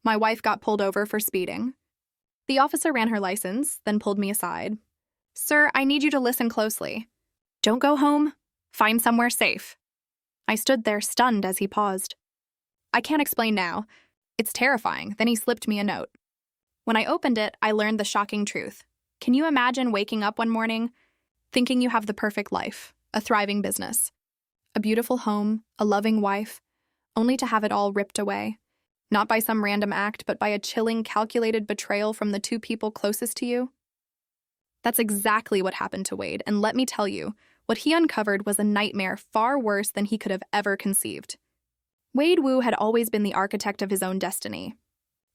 My wife got pulled over for speeding. The officer ran her license, then pulled me aside. Sir, I need you to listen closely. Don't go home. Find somewhere safe. I stood there stunned as he paused. I can't explain now. It's terrifying. Then he slipped me a note. When I opened it, I learned the shocking truth. Can you imagine waking up one morning, thinking you have the perfect life, a thriving business, a beautiful home, a loving wife, only to have it all ripped away? Not by some random act, but by a chilling, calculated betrayal from the two people closest to you? That's exactly what happened to Wade, and let me tell you, what he uncovered was a nightmare far worse than he could have ever conceived. Wade Wu had always been the architect of his own destiny.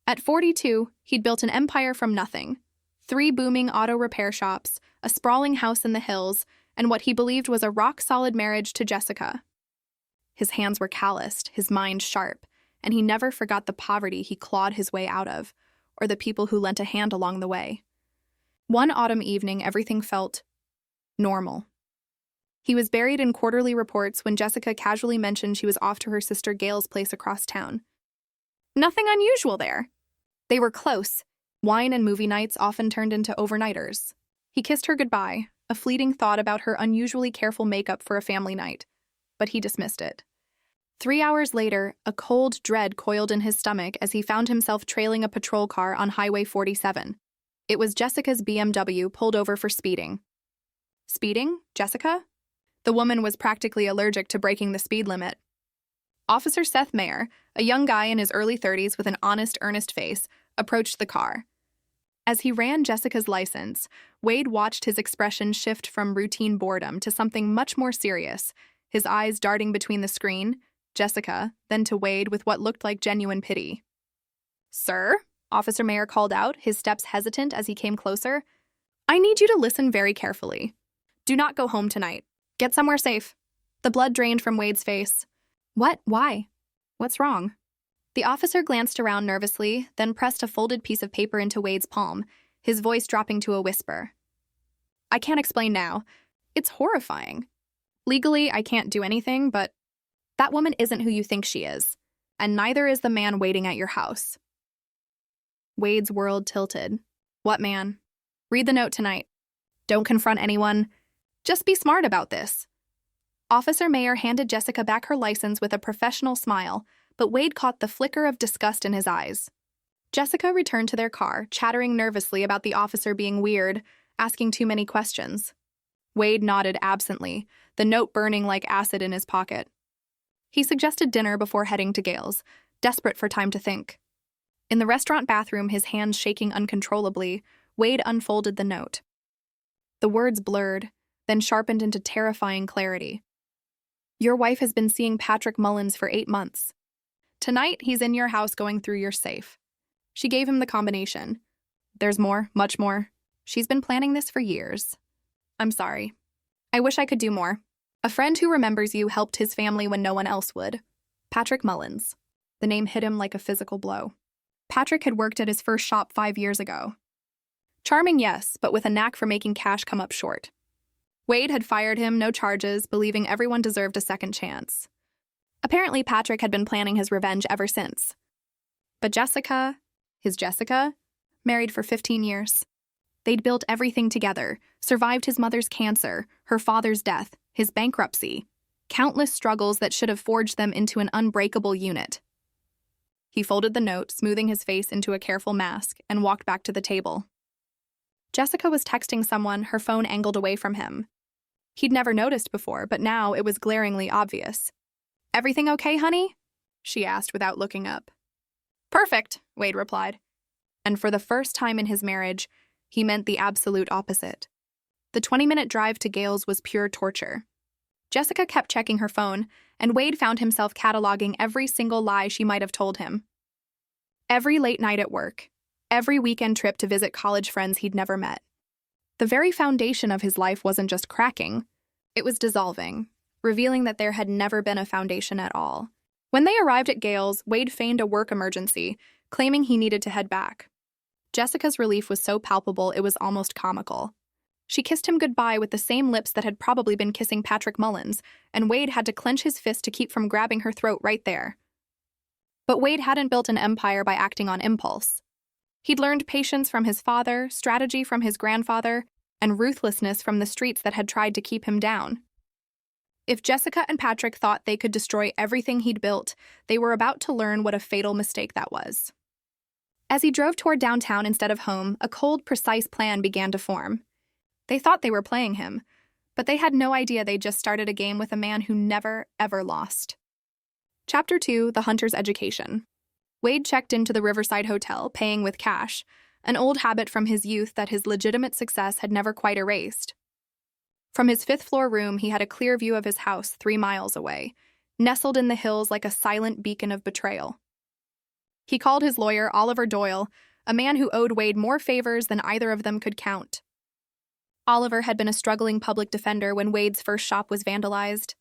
At 42, he'd built an empire from nothing. 3 booming auto repair shops, a sprawling house in the hills, and what he believed was a rock-solid marriage to Jessica. His hands were calloused, his mind sharp, and he never forgot the poverty he clawed his way out of, or the people who lent a hand along the way. One autumn evening, everything felt normal. He was buried in quarterly reports when Jessica casually mentioned she was off to her sister Gail's place across town. Nothing unusual there. They were close. Wine and movie nights often turned into overnighters. He kissed her goodbye, a fleeting thought about her unusually careful makeup for a family night, but he dismissed it. 3 hours later, a cold dread coiled in his stomach as he found himself trailing a patrol car on Highway 47. It was Jessica's BMW pulled over for speeding. Speeding? Jessica? The woman was practically allergic to breaking the speed limit. Officer Seth Mayer, a young guy in his early 30s with an honest, earnest face, approached the car. As he ran Jessica's license, Wade watched his expression shift from routine boredom to something much more serious, his eyes darting between the screen, Jessica, then to Wade with what looked like genuine pity. "Sir?" Officer Mayer called out, his steps hesitant as he came closer. "I need you to listen very carefully. Do not go home tonight. Get somewhere safe." The blood drained from Wade's face. "What? Why? What's wrong?" The officer glanced around nervously, then pressed a folded piece of paper into Wade's palm, his voice dropping to a whisper. "I can't explain now. It's horrifying. Legally, I can't do anything, but that woman isn't who you think she is, and neither is the man waiting at your house." Wade's world tilted. "What man? Read the note tonight. Don't confront anyone. Just be smart about this." Officer Mayer handed Jessica back her license with a professional smile, but Wade caught the flicker of disgust in his eyes. Jessica returned to their car, chattering nervously about the officer being weird, asking too many questions. Wade nodded absently, the note burning like acid in his pocket. He suggested dinner before heading to Gail's, desperate for time to think. In the restaurant bathroom, his hands shaking uncontrollably, Wade unfolded the note. The words blurred, then sharpened into terrifying clarity. "Your wife has been seeing Patrick Mullins for 8 months. Tonight, he's in your house going through your safe." She gave him the combination. "There's more, much more. She's been planning this for years. I'm sorry. I wish I could do more. A friend who remembers you helped his family when no one else would. Patrick Mullins." The name hit him like a physical blow. Patrick had worked at his first shop 5 years ago. Charming, yes, but with a knack for making cash come up short. Wade had fired him, no charges, believing everyone deserved a second chance. Apparently, Patrick had been planning his revenge ever since. But Jessica, his Jessica, married for 15 years. They'd built everything together, survived his mother's cancer, her father's death, his bankruptcy, countless struggles that should have forged them into an unbreakable unit. He folded the note, smoothing his face into a careful mask, and walked back to the table. Jessica was texting someone, her phone angled away from him. He'd never noticed before, but now it was glaringly obvious. "Everything okay, honey?" she asked without looking up. "Perfect," Wade replied. And for the first time in his marriage, he meant the absolute opposite. The 20-minute drive to Gail's was pure torture. Jessica kept checking her phone, and Wade found himself cataloging every single lie she might have told him. Every late night at work, every weekend trip to visit college friends he'd never met. The very foundation of his life wasn't just cracking, it was dissolving, revealing that there had never been a foundation at all. When they arrived at Gail's, Wade feigned a work emergency, claiming he needed to head back. Jessica's relief was so palpable it was almost comical. She kissed him goodbye with the same lips that had probably been kissing Patrick Mullins, and Wade had to clench his fist to keep from grabbing her throat right there. But Wade hadn't built an empire by acting on impulse. He'd learned patience from his father, strategy from his grandfather, and ruthlessness from the streets that had tried to keep him down. If Jessica and Patrick thought they could destroy everything he'd built, they were about to learn what a fatal mistake that was. As he drove toward downtown instead of home, a cold, precise plan began to form. They thought they were playing him, but they had no idea they'd just started a game with a man who never, ever lost. Chapter 2, The Hunter's Education. Wade checked into the Riverside Hotel, paying with cash, an old habit from his youth that his legitimate success had never quite erased. From his fifth-floor room, he had a clear view of his house 3 miles away, nestled in the hills like a silent beacon of betrayal. He called his lawyer, Oliver Doyle, a man who owed Wade more favors than either of them could count. Oliver had been a struggling public defender when Wade's first shop was vandalized.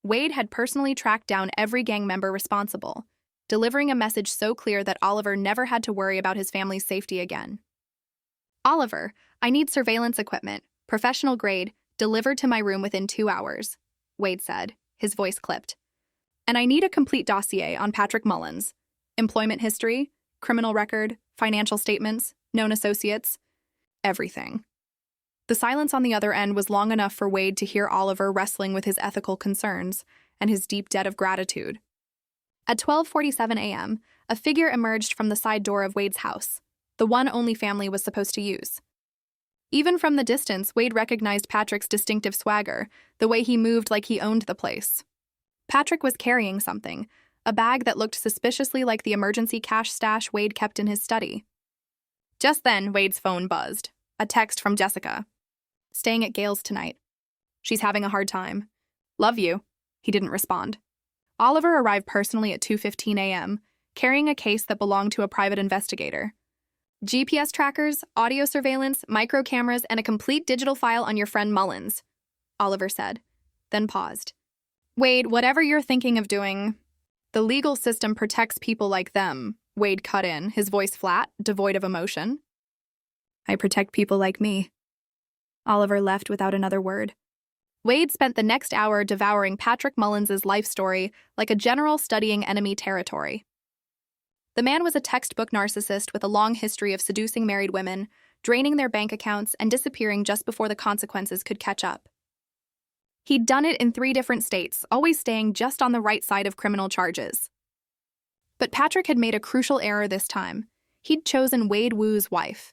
Wade had personally tracked down every gang member responsible, delivering a message so clear that Oliver never had to worry about his family's safety again. "Oliver, I need surveillance equipment, professional grade, delivered to my room within 2 hours," Wade said, his voice clipped. "And I need a complete dossier on Patrick Mullins. Employment history, criminal record, financial statements, known associates, everything." The silence on the other end was long enough for Wade to hear Oliver wrestling with his ethical concerns and his deep debt of gratitude. At 12:47 a.m., a figure emerged from the side door of Wade's house, the one only family was supposed to use. Even from the distance, Wade recognized Patrick's distinctive swagger, the way he moved like he owned the place. Patrick was carrying something, a bag that looked suspiciously like the emergency cash stash Wade kept in his study. Just then, Wade's phone buzzed. A text from Jessica. "Staying at Gail's tonight. She's having a hard time. Love you." He didn't respond. Oliver arrived personally at 2:15 a.m., carrying a case that belonged to a private investigator. "GPS trackers, audio surveillance, micro cameras, and a complete digital file on your friend Mullins," Oliver said, then paused. "Wade, whatever you're thinking of doing, the legal system protects people like them," Wade cut in, his voice flat, devoid of emotion. "I protect people like me." Oliver left without another word. Wade spent the next hour devouring Patrick Mullins' life story like a general studying enemy territory. The man was a textbook narcissist with a long history of seducing married women, draining their bank accounts, and disappearing just before the consequences could catch up. He'd done it in 3 different states, always staying just on the right side of criminal charges. But Patrick had made a crucial error this time. He'd chosen Wade Wu's wife.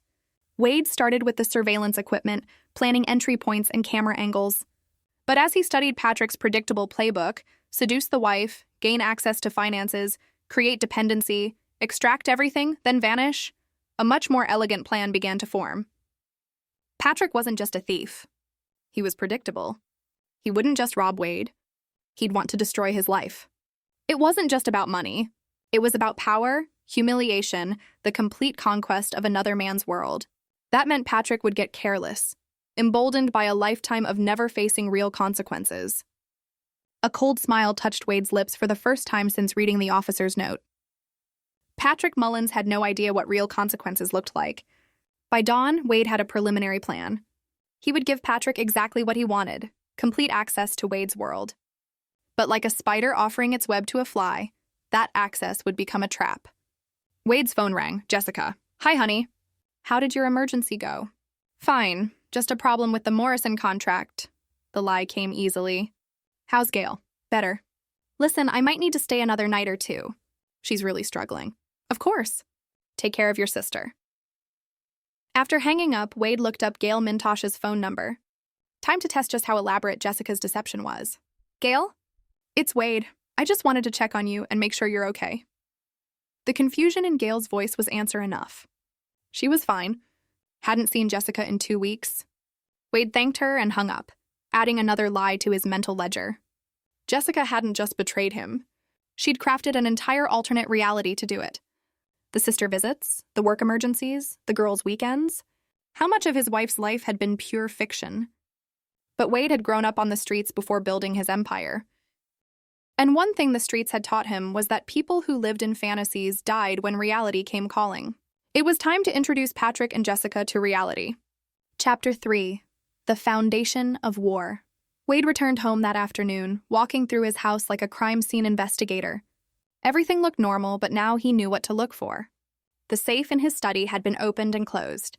Wade started with the surveillance equipment, planning entry points and camera angles. But as he studied Patrick's predictable playbook, seduce the wife, gain access to finances, create dependency, extract everything, then vanish, a much more elegant plan began to form. Patrick wasn't just a thief. He was predictable. He wouldn't just rob Wade. He'd want to destroy his life. It wasn't just about money. It was about power, humiliation, the complete conquest of another man's world. That meant Patrick would get careless, emboldened by a lifetime of never facing real consequences. A cold smile touched Wade's lips for the first time since reading the officer's note. Patrick Mullins had no idea what real consequences looked like. By dawn, Wade had a preliminary plan. He would give Patrick exactly what he wanted, complete access to Wade's world. But like a spider offering its web to a fly, that access would become a trap. Wade's phone rang. "Jessica. Hi, honey. How did your emergency go?" "Fine. Just a problem with the Morrison contract." The lie came easily. "How's Gail?" "Better." "Listen, I might need to stay another night or 2. She's really struggling." "Of course. Take care of your sister." After hanging up, Wade looked up Gail Mintosh's phone number. Time to test just how elaborate Jessica's deception was. "Gail? It's Wade. I just wanted to check on you and make sure you're okay." The confusion in Gail's voice was answer enough. She was fine. Hadn't seen Jessica in 2 weeks. Wade thanked her and hung up, adding another lie to his mental ledger. Jessica hadn't just betrayed him. She'd crafted an entire alternate reality to do it. The sister visits, the work emergencies, the girls' weekends. How much of his wife's life had been pure fiction? But Wade had grown up on the streets before building his empire. And one thing the streets had taught him was that people who lived in fantasies died when reality came calling. It was time to introduce Patrick and Jessica to reality. Chapter 3. The Foundation of War. Wade returned home that afternoon, walking through his house like a crime scene investigator. Everything looked normal, but now he knew what to look for. The safe in his study had been opened and closed.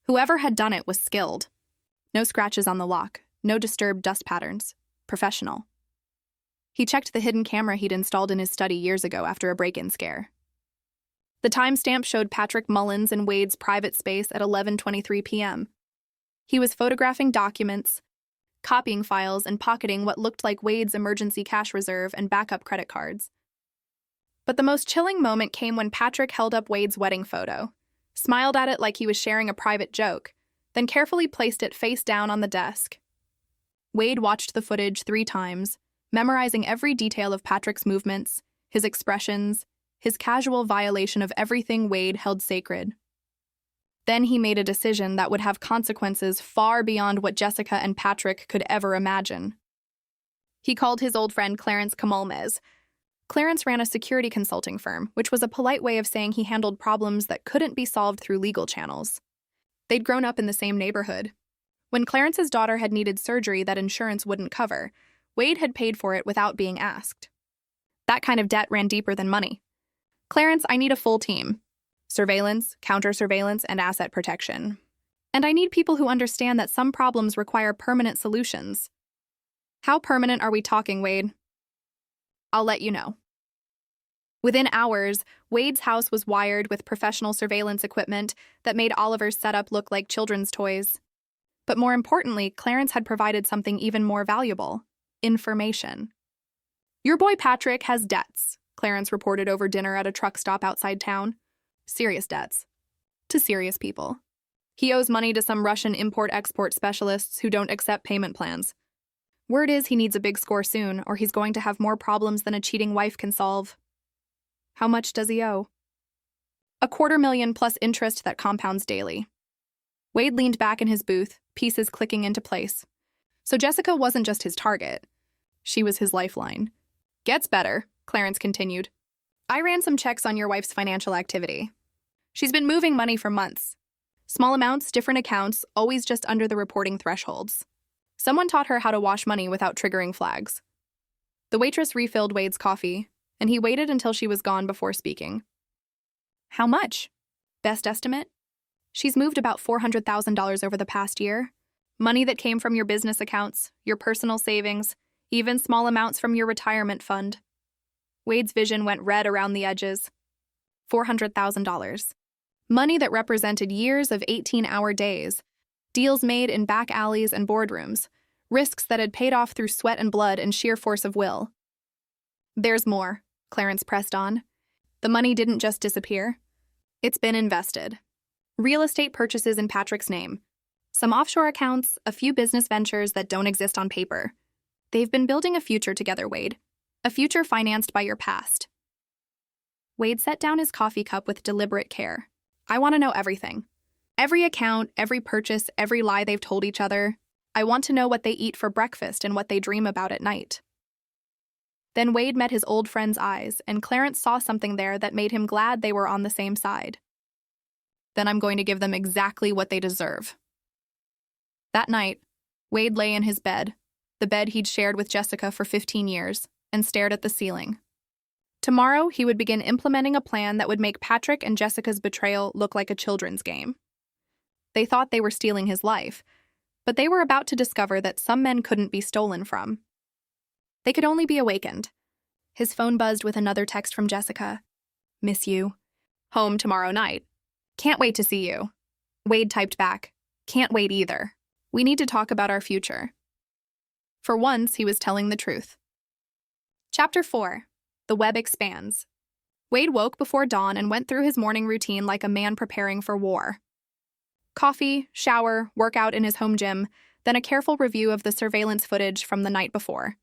Whoever had done it was skilled. No scratches on the lock, no disturbed dust patterns. Professional. He checked the hidden camera he'd installed in his study years ago after a break-in scare. The timestamp showed Patrick Mullins in Wade's private space at 11:23 p.m. He was photographing documents, copying files, and pocketing what looked like Wade's emergency cash reserve and backup credit cards. But the most chilling moment came when Patrick held up Wade's wedding photo, smiled at it like he was sharing a private joke, then carefully placed it face down on the desk. Wade watched the footage 3 times, memorizing every detail of Patrick's movements, his expressions, his casual violation of everything Wade held sacred. Then he made a decision that would have consequences far beyond what Jessica and Patrick could ever imagine. He called his old friend Clarence Camalmez. Clarence ran a security consulting firm, which was a polite way of saying he handled problems that couldn't be solved through legal channels. They'd grown up in the same neighborhood. When Clarence's daughter had needed surgery that insurance wouldn't cover, Wade had paid for it without being asked. That kind of debt ran deeper than money. Clarence, I need a full team. Surveillance, counter-surveillance, and asset protection. And I need people who understand that some problems require permanent solutions. How permanent are we talking, Wade? I'll let you know. Within hours, Wade's house was wired with professional surveillance equipment that made Oliver's setup look like children's toys. But more importantly, Clarence had provided something even more valuable: information. Your boy Patrick has debts, Clarence reported over dinner at a truck stop outside town. Serious debts. To serious people. He owes money to some Russian import-export specialists who don't accept payment plans. Word is he needs a big score soon, or he's going to have more problems than a cheating wife can solve. How much does he owe? $250,000 plus interest that compounds daily. Wade leaned back in his booth, pieces clicking into place. So Jessica wasn't just his target. She was his lifeline. Gets better, Clarence continued. I ran some checks on your wife's financial activity. She's been moving money for months. Small amounts, different accounts, always just under the reporting thresholds. Someone taught her how to wash money without triggering flags. The waitress refilled Wade's coffee, and he waited until she was gone before speaking. How much? Best estimate? She's moved about $400,000 over the past year. Money that came from your business accounts, your personal savings, even small amounts from your retirement fund. Wade's vision went red around the edges. $400,000. Money that represented years of 18-hour days, deals made in back alleys and boardrooms, risks that had paid off through sweat and blood and sheer force of will. There's more, Clarence pressed on. The money didn't just disappear. It's been invested. Real estate purchases in Patrick's name. Some offshore accounts, a few business ventures that don't exist on paper. They've been building a future together, Wade. A future financed by your past. Wade set down his coffee cup with deliberate care. I want to know everything. Every account, every purchase, every lie they've told each other. I want to know what they eat for breakfast and what they dream about at night. Then Wade met his old friend's eyes, and Clarence saw something there that made him glad they were on the same side. Then I'm going to give them exactly what they deserve. That night, Wade lay in his bed, the bed he'd shared with Jessica for 15 years, and stared at the ceiling. Tomorrow, he would begin implementing a plan that would make Patrick and Jessica's betrayal look like a children's game. They thought they were stealing his life, but they were about to discover that some men couldn't be stolen from. They could only be awakened. His phone buzzed with another text from Jessica. Miss you. Home tomorrow night. Can't wait to see you. Wade typed back. Can't wait either. We need to talk about our future. For once, he was telling the truth. Chapter 4. The web expands. Wade woke before dawn and went through his morning routine like a man preparing for war. Coffee, shower, workout in his home gym, then a careful review of the surveillance footage from the night before.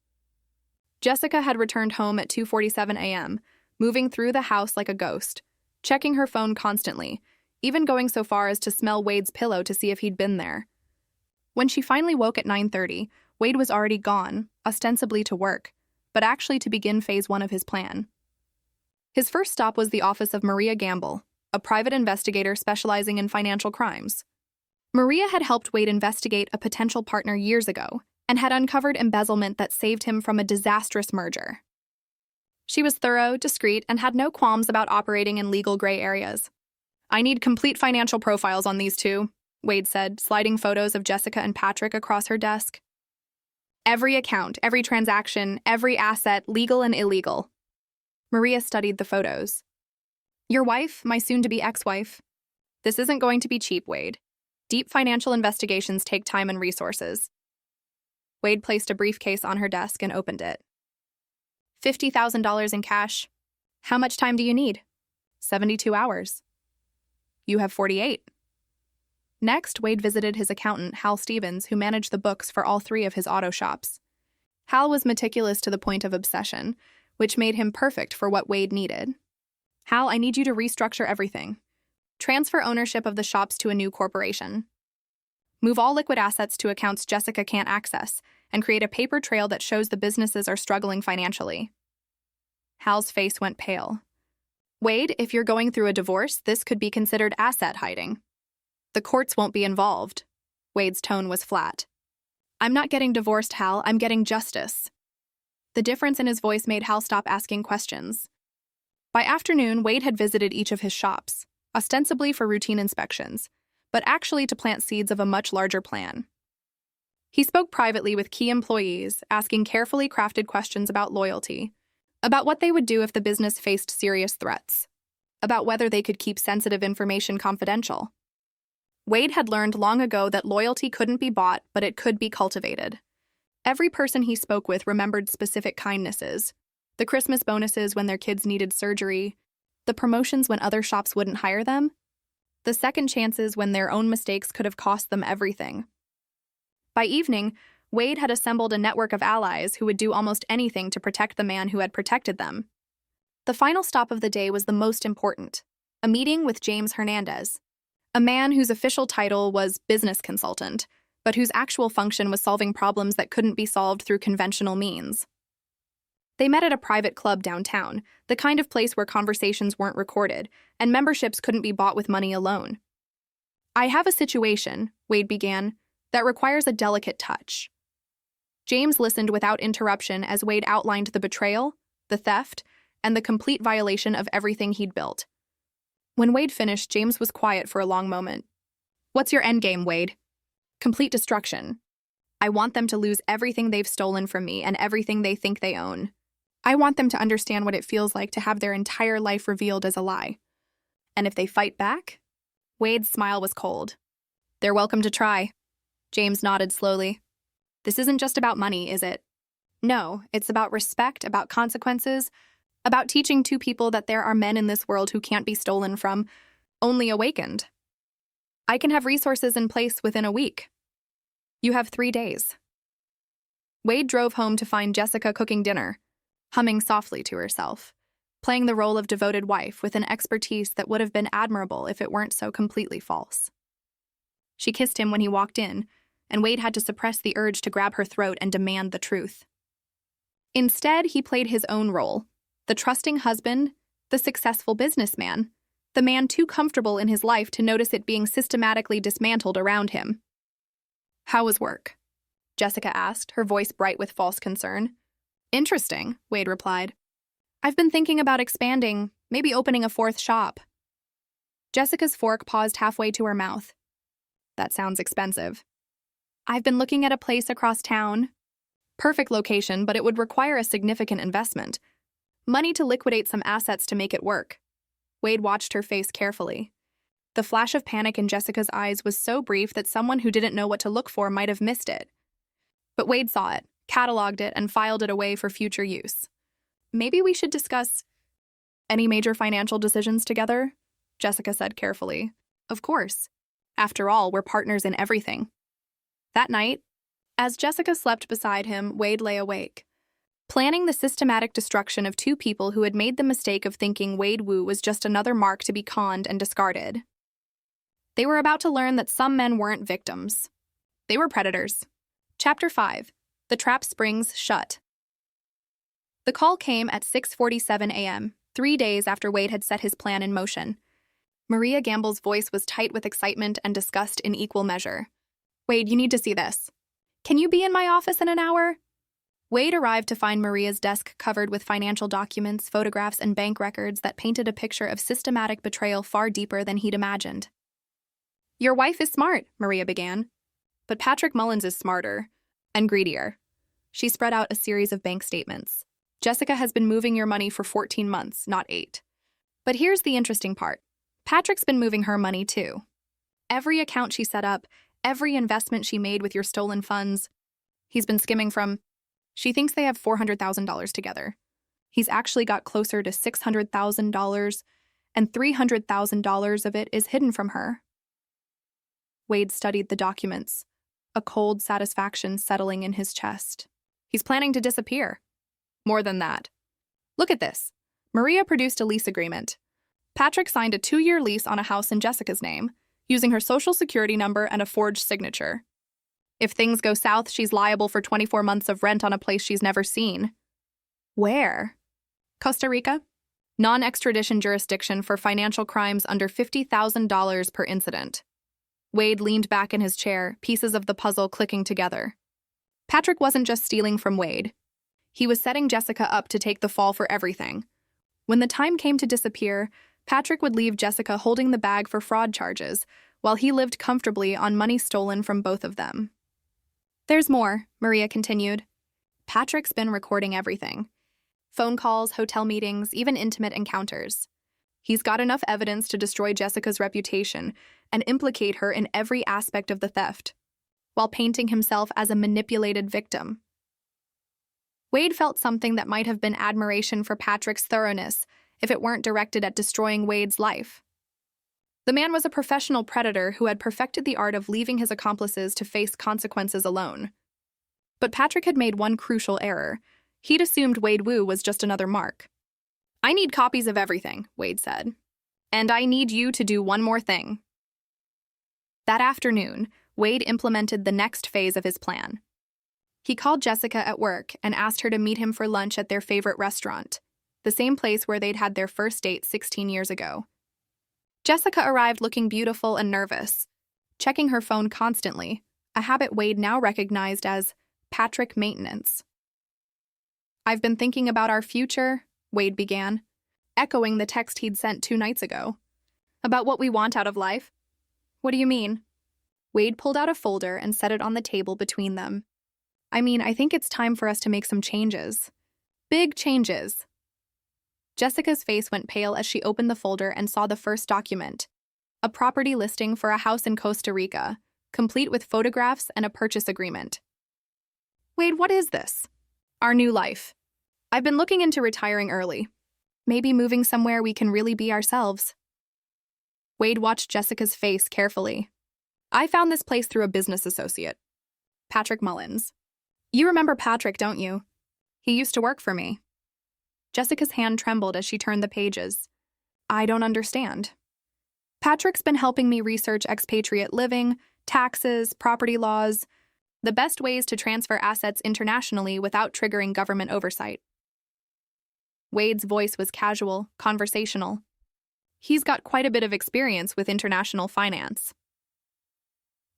Jessica had returned home at 2:47 a.m., moving through the house like a ghost, checking her phone constantly, even going so far as to smell Wade's pillow to see if he'd been there. When she finally woke at 9:30, Wade was already gone, ostensibly to work, but actually to begin phase 1 of his plan. His first stop was the office of Maria Gamble, a private investigator specializing in financial crimes. Maria had helped Wade investigate a potential partner years ago and had uncovered embezzlement that saved him from a disastrous merger. She was thorough, discreet, and had no qualms about operating in legal gray areas. I need complete financial profiles on these two, Wade said, sliding photos of Jessica and Patrick across her desk. Every account, every transaction, every asset, legal and illegal. Maria studied the photos. Your wife, my soon-to-be ex-wife. This isn't going to be cheap, Wade. Deep financial investigations take time and resources. Wade placed a briefcase on her desk and opened it. $50,000 in cash. How much time do you need? 72 hours. You have 48. Next, Wade visited his accountant, Hal Stevens, who managed the books for all three of his auto shops. Hal was meticulous to the point of obsession, which made him perfect for what Wade needed. Hal, I need you to restructure everything. Transfer ownership of the shops to a new corporation. Move all liquid assets to accounts Jessica can't access, and create a paper trail that shows the businesses are struggling financially. Hal's face went pale. Wade, if you're going through a divorce, this could be considered asset hiding. The courts won't be involved. Wade's tone was flat. I'm not getting divorced, Hal. I'm getting justice. The difference in his voice made Hal stop asking questions. By afternoon, Wade had visited each of his shops, ostensibly for routine inspections, but actually to plant seeds of a much larger plan. He spoke privately with key employees, asking carefully crafted questions about loyalty, about what they would do if the business faced serious threats, about whether they could keep sensitive information confidential. Wade had learned long ago that loyalty couldn't be bought, but it could be cultivated. Every person he spoke with remembered specific kindnesses: the Christmas bonuses when their kids needed surgery, the promotions when other shops wouldn't hire them, the second chances when their own mistakes could have cost them everything. By evening, Wade had assembled a network of allies who would do almost anything to protect the man who had protected them. The final stop of the day was the most important: a meeting with James Hernandez, a man whose official title was business consultant, but whose actual function was solving problems that couldn't be solved through conventional means. They met at a private club downtown, the kind of place where conversations weren't recorded, and memberships couldn't be bought with money alone. I have a situation, Wade began, that requires a delicate touch. James listened without interruption as Wade outlined the betrayal, the theft, and the complete violation of everything he'd built. When Wade finished, James was quiet for a long moment. What's your endgame, Wade? Complete destruction. I want them to lose everything they've stolen from me and everything they think they own. I want them to understand what it feels like to have their entire life revealed as a lie. And if they fight back? Wade's smile was cold. They're welcome to try. James nodded slowly. This isn't just about money, is it? No, it's about respect, about consequences, about teaching two people that there are men in this world who can't be stolen from, only awakened. I can have resources in place within a week. You have 3 days. Wade drove home to find Jessica cooking dinner, humming softly to herself, playing the role of devoted wife with an expertise that would have been admirable if it weren't so completely false. She kissed him when he walked in, and Wade had to suppress the urge to grab her throat and demand the truth. Instead, he played his own role: the trusting husband, the successful businessman, the man too comfortable in his life to notice it being systematically dismantled around him. How was work? Jessica asked, her voice bright with false concern. Interesting, Wade replied. I've been thinking about expanding, maybe opening a 4th shop. Jessica's fork paused halfway to her mouth. That sounds expensive. I've been looking at a place across town. Perfect location, but it would require a significant investment. Money to liquidate some assets to make it work. Wade watched her face carefully. The flash of panic in Jessica's eyes was so brief that someone who didn't know what to look for might have missed it. But Wade saw it, cataloged it, and filed it away for future use. Maybe we should discuss any major financial decisions together, Jessica said carefully. Of course. After all, we're partners in everything. That night, as Jessica slept beside him, Wade lay awake, planning the systematic destruction of two people who had made the mistake of thinking Wade Wu was just another mark to be conned and discarded. They were about to learn that some men weren't victims. They were predators. Chapter 5. The Trap Springs Shut. The call came at 6:47 a.m., 3 days after Wade had set his plan in motion. Maria Gamble's voice was tight with excitement and disgust in equal measure. Wade, you need to see this. Can you be in my office in an hour? Wade arrived to find Maria's desk covered with financial documents, photographs, and bank records that painted a picture of systematic betrayal far deeper than he'd imagined. "Your wife is smart," Maria began. "But Patrick Mullins is smarter and greedier." She spread out a series of bank statements. "Jessica has been moving your money for 14 months, not 8. But here's the interesting part. Patrick's been moving her money too. Every account she set up, every investment she made with your stolen funds, he's been skimming from. She thinks they have $400,000 together. He's actually got closer to $600,000, and $300,000 of it is hidden from her." Wade studied the documents, a cold satisfaction settling in his chest. He's planning to disappear. More than that. Look at this. Maria produced a lease agreement. Patrick signed a 2-year lease on a house in Jessica's name, using her social security number and a forged signature. If things go south, she's liable for 24 months of rent on a place she's never seen. Where? Costa Rica? Non-extradition jurisdiction for financial crimes under $50,000 per incident. Wade leaned back in his chair, pieces of the puzzle clicking together. Patrick wasn't just stealing from Wade. He was setting Jessica up to take the fall for everything. When the time came to disappear, Patrick would leave Jessica holding the bag for fraud charges, while he lived comfortably on money stolen from both of them. "There's more," Maria continued. "Patrick's been recording everything. Phone calls, hotel meetings, even intimate encounters. He's got enough evidence to destroy Jessica's reputation and implicate her in every aspect of the theft, while painting himself as a manipulated victim." Wade felt something that might have been admiration for Patrick's thoroughness if it weren't directed at destroying Wade's life. The man was a professional predator who had perfected the art of leaving his accomplices to face consequences alone. But Patrick had made one crucial error. He'd assumed Wade Wu was just another mark. "I need copies of everything," Wade said. "And I need you to do one more thing." That afternoon, Wade implemented the next phase of his plan. He called Jessica at work and asked her to meet him for lunch at their favorite restaurant, the same place where they'd had their first date 16 years ago. Jessica arrived looking beautiful and nervous, checking her phone constantly, a habit Wade now recognized as Patrick maintenance. "I've been thinking about our future," Wade began, echoing the text he'd sent 2 nights ago. "About what we want out of life." "What do you mean?" Wade pulled out a folder and set it on the table between them. I think it's time for us to make some changes. Big changes." Jessica's face went pale as she opened the folder and saw the first document, a property listing for a house in Costa Rica, complete with photographs and a purchase agreement. "Wade, what is this?" "Our new life. I've been looking into retiring early. Maybe moving somewhere we can really be ourselves." Wade watched Jessica's face carefully. "I found this place through a business associate, Patrick Mullins. You remember Patrick, don't you? He used to work for me." Jessica's hand trembled as she turned the pages. "I don't understand." "Patrick's been helping me research expatriate living, taxes, property laws, the best ways to transfer assets internationally without triggering government oversight." Wade's voice was casual, conversational. "He's got quite a bit of experience with international finance."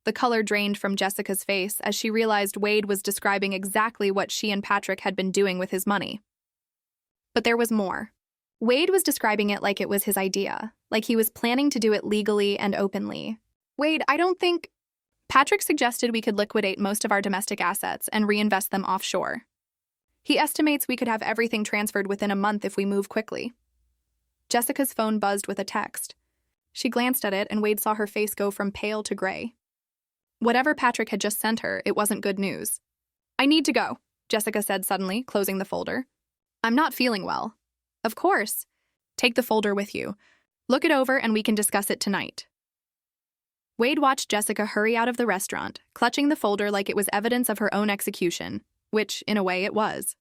The color drained from Jessica's face as she realized Wade was describing exactly what she and Patrick had been doing with his money. But there was more. Wade was describing it like it was his idea, like he was planning to do it legally and openly. "Wade, I don't think—" Patrick suggested we could liquidate most of our domestic assets and reinvest them offshore. He estimates we could have everything transferred within a month if we move quickly. Jessica's phone buzzed with a text. She glanced at it and Wade saw her face go from pale to gray. Whatever Patrick had just sent her, it wasn't good news. "I need to go," Jessica said suddenly, closing the folder. "I'm not feeling well." "Of course. Take the folder with you. Look it over and we can discuss it tonight." Wade watched Jessica hurry out of the restaurant, clutching the folder like it was evidence of her own execution, which, in a way, it was.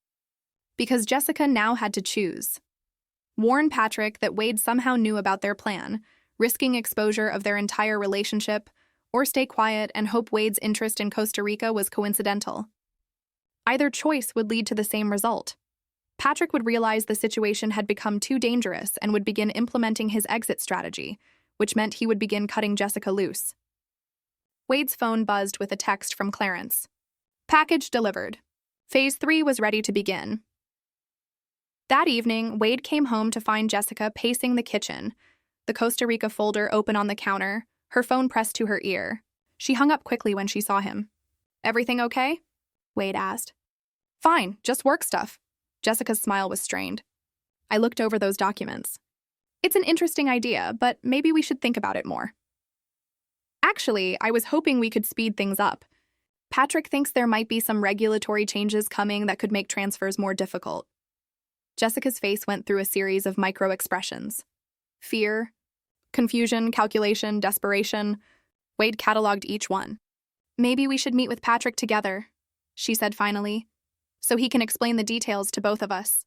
Because Jessica now had to choose. Warn Patrick that Wade somehow knew about their plan, risking exposure of their entire relationship, or stay quiet and hope Wade's interest in Costa Rica was coincidental. Either choice would lead to the same result. Patrick would realize the situation had become too dangerous and would begin implementing his exit strategy, which meant he would begin cutting Jessica loose. Wade's phone buzzed with a text from Clarence. "Package delivered. Phase 3 was ready to begin. That evening, Wade came home to find Jessica pacing the kitchen, the Costa Rica folder open on the counter, her phone pressed to her ear. She hung up quickly when she saw him. "Everything okay?" Wade asked. "Fine, just work stuff." Jessica's smile was strained. "I looked over those documents. It's an interesting idea, but maybe we should think about it more." "Actually, I was hoping we could speed things up. Patrick thinks there might be some regulatory changes coming that could make transfers more difficult." Jessica's face went through a series of micro-expressions. Fear, confusion, calculation, desperation. Wade cataloged each one. "Maybe we should meet with Patrick together," she said finally, "so he can explain the details to both of us."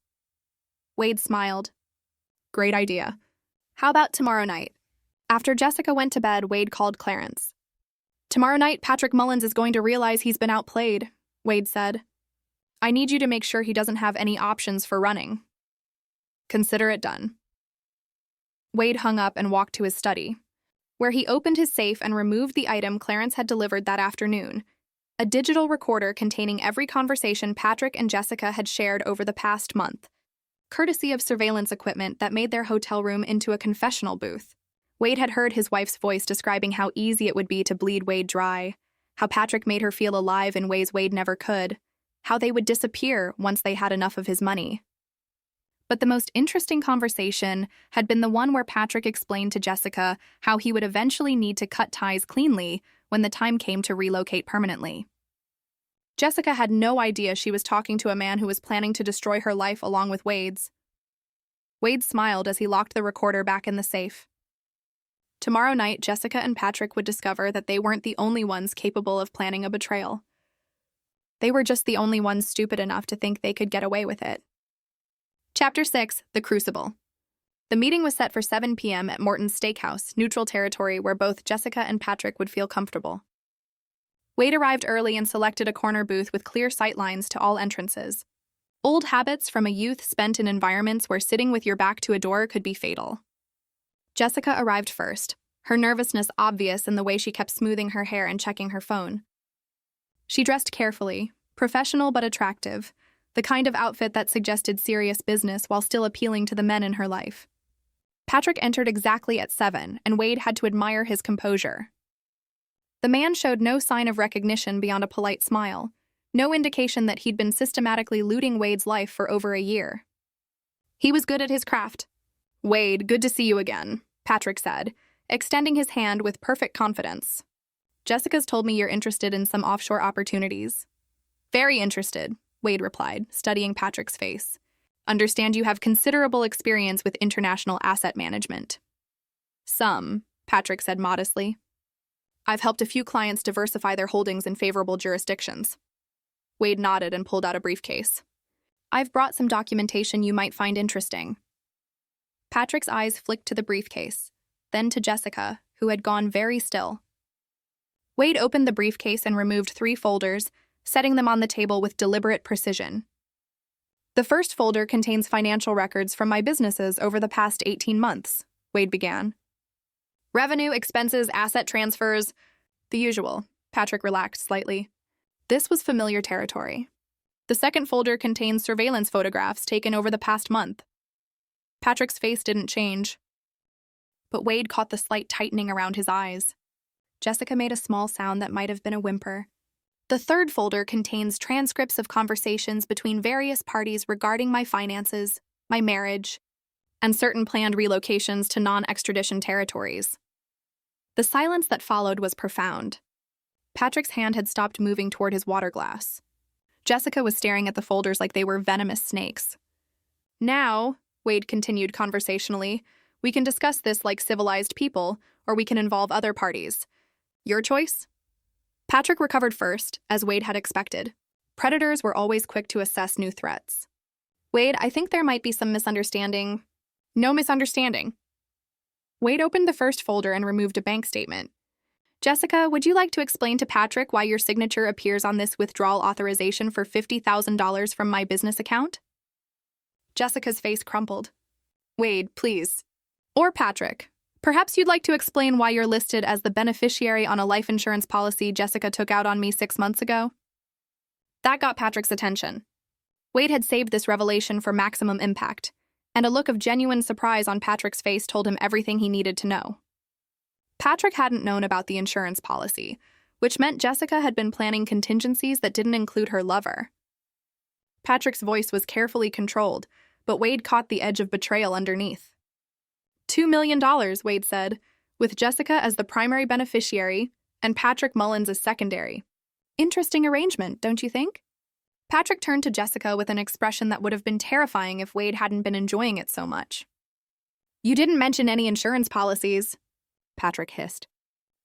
Wade smiled. "Great idea. How about tomorrow night?" After Jessica went to bed, Wade called Clarence. "Tomorrow night, Patrick Mullins is going to realize he's been outplayed," Wade said. "I need you to make sure he doesn't have any options for running." "Consider it done." Wade hung up and walked to his study, where he opened his safe and removed the item Clarence had delivered that afternoon, a digital recorder containing every conversation Patrick and Jessica had shared over the past month, courtesy of surveillance equipment that made their hotel room into a confessional booth. Wade had heard his wife's voice describing how easy it would be to bleed Wade dry, how Patrick made her feel alive in ways Wade never could, how they would disappear once they had enough of his money. But the most interesting conversation had been the one where Patrick explained to Jessica how he would eventually need to cut ties cleanly when the time came to relocate permanently. Jessica had no idea she was talking to a man who was planning to destroy her life along with Wade's. Wade smiled as he locked the recorder back in the safe. Tomorrow night, Jessica and Patrick would discover that they weren't the only ones capable of planning a betrayal. They were just the only ones stupid enough to think they could get away with it. Chapter 6, The Crucible. The meeting was set for 7 p.m. at Morton's Steakhouse, neutral territory where both Jessica and Patrick would feel comfortable. Wade arrived early and selected a corner booth with clear sight lines to all entrances. Old habits from a youth spent in environments where sitting with your back to a door could be fatal. Jessica arrived first, her nervousness obvious in the way she kept smoothing her hair and checking her phone. She dressed carefully, professional but attractive, the kind of outfit that suggested serious business while still appealing to the men in her life. Patrick entered exactly at 7, and Wade had to admire his composure. The man showed no sign of recognition beyond a polite smile, no indication that he'd been systematically looting Wade's life for over a year. He was good at his craft. "Wade, good to see you again," Patrick said, extending his hand with perfect confidence. "Jessica's told me you're interested in some offshore opportunities." "Very interested," Wade replied, studying Patrick's face. "Understand you have considerable experience with international asset management." "Some," Patrick said modestly. "I've helped a few clients diversify their holdings in favorable jurisdictions." Wade nodded and pulled out a briefcase. "I've brought some documentation you might find interesting." Patrick's eyes flicked to the briefcase, then to Jessica, who had gone very still. Wade opened the briefcase and removed 3 folders, setting them on the table with deliberate precision. "The first folder contains financial records from my businesses over the past 18 months, Wade began. "Revenue, expenses, asset transfers, the usual," Patrick relaxed slightly. This was familiar territory. "The second folder contains surveillance photographs taken over the past month." Patrick's face didn't change, but Wade caught the slight tightening around his eyes. Jessica made a small sound that might have been a whimper. "The third folder contains transcripts of conversations between various parties regarding my finances, my marriage, and certain planned relocations to non-extradition territories." The silence that followed was profound. Patrick's hand had stopped moving toward his water glass. Jessica was staring at the folders like they were venomous snakes. "Now," Wade continued conversationally, "we can discuss this like civilized people, or we can involve other parties. Your choice?" Patrick recovered first, as Wade had expected. Predators were always quick to assess new threats. "Wade, I think there might be some misunderstanding." "No misunderstanding." Wade opened the first folder and removed a bank statement. "Jessica, would you like to explain to Patrick why your signature appears on this withdrawal authorization for $50,000 from my business account?" Jessica's face crumpled. "Wade, please." "Or Patrick. Perhaps you'd like to explain why you're listed as the beneficiary on a life insurance policy Jessica took out on me 6 months ago?" That got Patrick's attention. Wade had saved this revelation for maximum impact, and a look of genuine surprise on Patrick's face told him everything he needed to know. Patrick hadn't known about the insurance policy, which meant Jessica had been planning contingencies that didn't include her lover. Patrick's voice was carefully controlled, but Wade caught the edge of betrayal underneath. $2 million, Wade said, with Jessica as the primary beneficiary and Patrick Mullins as secondary. Interesting arrangement, don't you think? Patrick turned to Jessica with an expression that would have been terrifying if Wade hadn't been enjoying it so much. You didn't mention any insurance policies, Patrick hissed.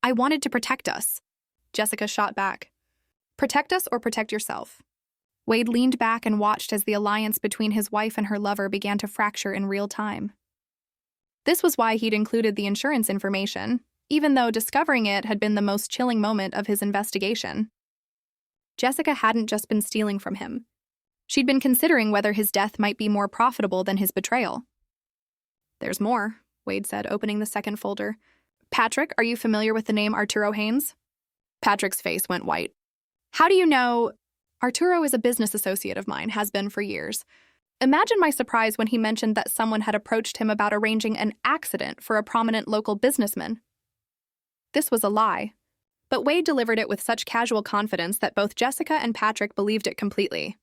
I wanted to protect us, Jessica shot back. Protect us or protect yourself? Wade leaned back and watched as the alliance between his wife and her lover began to fracture in real time. This was why he'd included the insurance information, even though discovering it had been the most chilling moment of his investigation. Jessica hadn't just been stealing from him. She'd been considering whether his death might be more profitable than his betrayal. There's more, Wade said, opening the second folder. Patrick, are you familiar with the name Arturo Haynes? Patrick's face went white. How do you know? Arturo is a business associate of mine, has been for years. Imagine my surprise when he mentioned that someone had approached him about arranging an accident for a prominent local businessman. This was a lie, but Wade delivered it with such casual confidence that both Jessica and Patrick believed it completely.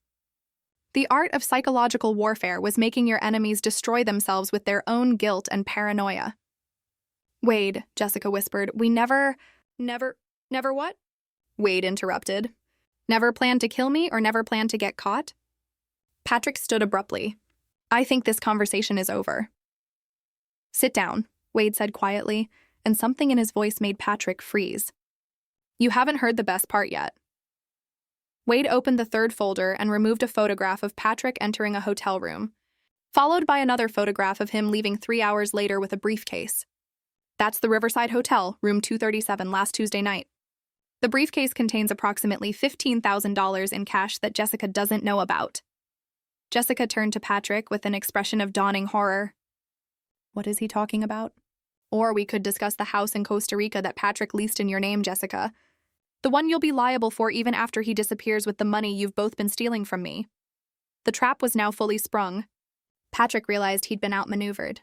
The art of psychological warfare was making your enemies destroy themselves with their own guilt and paranoia. Wade, Jessica whispered, we never what? Wade interrupted. Never planned to kill me or never planned to get caught? Patrick stood abruptly. I think this conversation is over. Sit down, Wade said quietly, and something in his voice made Patrick freeze. You haven't heard the best part yet. Wade opened the third folder and removed a photograph of Patrick entering a hotel room, followed by another photograph of him leaving 3 hours later with a briefcase. That's the Riverside Hotel, room 237, last Tuesday night. The briefcase contains approximately $15,000 in cash that Jessica doesn't know about. Jessica turned to Patrick with an expression of dawning horror. What is he talking about? Or we could discuss the house in Costa Rica that Patrick leased in your name, Jessica. The one you'll be liable for even after he disappears with the money you've both been stealing from me. The trap was now fully sprung. Patrick realized he'd been outmaneuvered.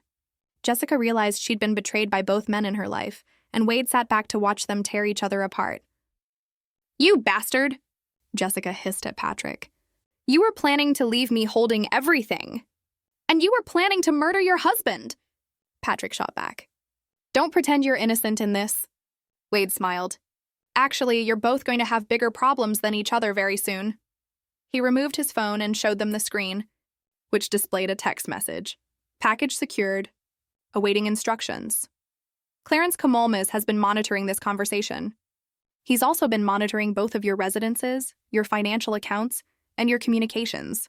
Jessica realized she'd been betrayed by both men in her life, and Wade sat back to watch them tear each other apart. You bastard! Jessica hissed at Patrick. You were planning to leave me holding everything. And you were planning to murder your husband, Patrick shot back. Don't pretend you're innocent in this. Wade smiled. Actually, you're both going to have bigger problems than each other very soon. He removed his phone and showed them the screen, which displayed a text message. Package secured. Awaiting instructions. Clarence Camolmes has been monitoring this conversation. He's also been monitoring both of your residences, your financial accounts, and your communications.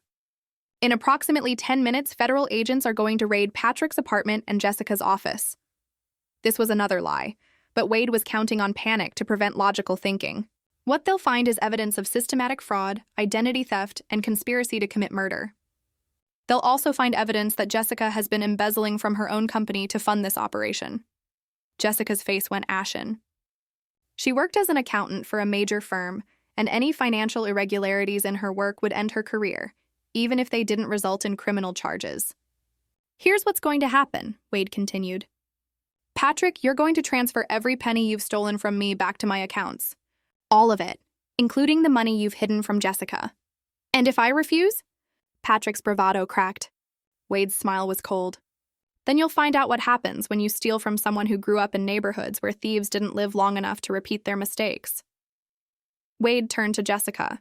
In approximately 10 minutes, federal agents are going to raid Patrick's apartment and Jessica's office. This was another lie, but Wade was counting on panic to prevent logical thinking. What they'll find is evidence of systematic fraud, identity theft, and conspiracy to commit murder. They'll also find evidence that Jessica has been embezzling from her own company to fund this operation. Jessica's face went ashen. She worked as an accountant for a major firm, and any financial irregularities in her work would end her career, even if they didn't result in criminal charges. Here's what's going to happen, Wade continued. Patrick, you're going to transfer every penny you've stolen from me back to my accounts. All of it, including the money you've hidden from Jessica. And if I refuse? Patrick's bravado cracked. Wade's smile was cold. Then you'll find out what happens when you steal from someone who grew up in neighborhoods where thieves didn't live long enough to repeat their mistakes. Wade turned to Jessica.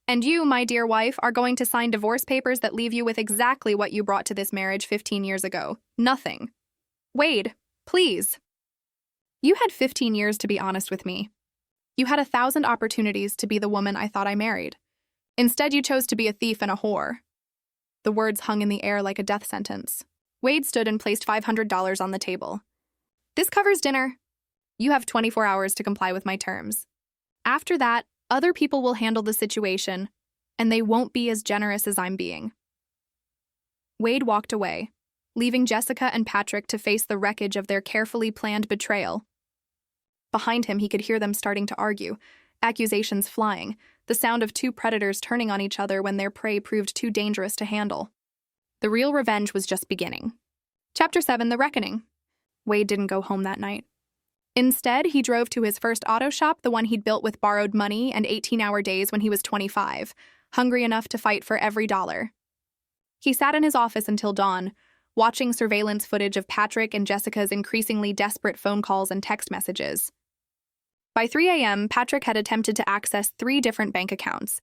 And you, my dear wife, are going to sign divorce papers that leave you with exactly what you brought to this marriage 15 years ago. Nothing. Wade, please. You had 15 years to be honest with me. You had 1,000 opportunities to be the woman I thought I married. Instead, you chose to be a thief and a whore. The words hung in the air like a death sentence. Wade stood and placed $500 on the table. This covers dinner. You have 24 hours to comply with my terms. After that, other people will handle the situation, and they won't be as generous as I'm being. Wade walked away, leaving Jessica and Patrick to face the wreckage of their carefully planned betrayal. Behind him, he could hear them starting to argue, accusations flying, the sound of two predators turning on each other when their prey proved too dangerous to handle. The real revenge was just beginning. Chapter 7, The Reckoning. Wade didn't go home that night. Instead, he drove to his first auto shop, the one he'd built with borrowed money and 18-hour days when he was 25, hungry enough to fight for every dollar. He sat in his office until dawn, watching surveillance footage of Patrick and Jessica's increasingly desperate phone calls and text messages. By 3 a.m., Patrick had attempted to access 3 different bank accounts,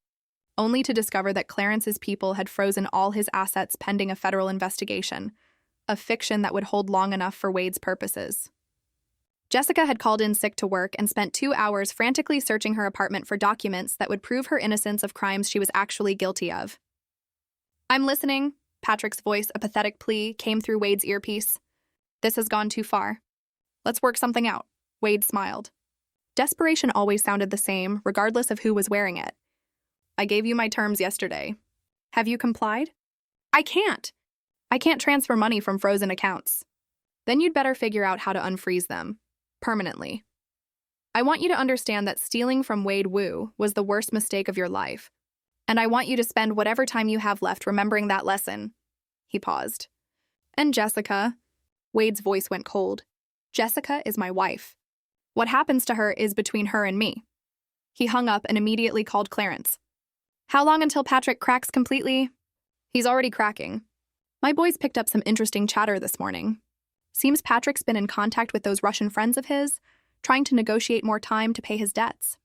only to discover that Clarence's people had frozen all his assets pending a federal investigation, a fiction that would hold long enough for Wade's purposes. Jessica had called in sick to work and spent 2 hours frantically searching her apartment for documents that would prove her innocence of crimes she was actually guilty of. "I'm listening," Patrick's voice, a pathetic plea, came through Wade's earpiece. "This has gone too far. Let's work something out." Wade smiled. Desperation always sounded the same, regardless of who was wearing it. "I gave you my terms yesterday. Have you complied?" "I can't. I can't transfer money from frozen accounts." "Then you'd better figure out how to unfreeze them. Permanently. I want you to understand that stealing from Wade Wu was the worst mistake of your life. And I want you to spend whatever time you have left remembering that lesson." He paused. "And Jessica?" Wade's voice went cold. "Jessica is my wife. What happens to her is between her and me." He hung up and immediately called Clarence. "How long until Patrick cracks completely?" "He's already cracking. My boys picked up some interesting chatter this morning. Seems Patrick's been in contact with those Russian friends of his, trying to negotiate more time to pay his debts.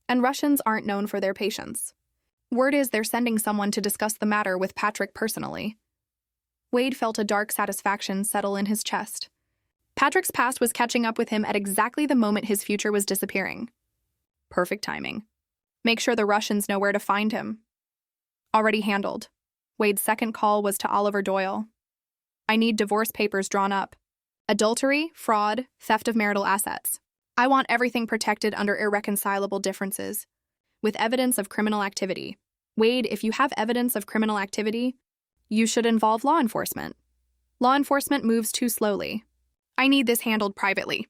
And Russians aren't known for their patience. Word is they're sending someone to discuss the matter with Patrick personally." Wade felt a dark satisfaction settle in his chest. Patrick's past was catching up with him at exactly the moment his future was disappearing. Perfect timing. Make sure the Russians know where to find him. Already handled. Wade's second call was to Oliver Doyle. "I need divorce papers drawn up. Adultery, fraud, theft of marital assets. I want everything protected under irreconcilable differences, with evidence of criminal activity. Wade, if you have evidence of criminal activity, you should involve law enforcement. Law enforcement moves too slowly. I need this handled privately."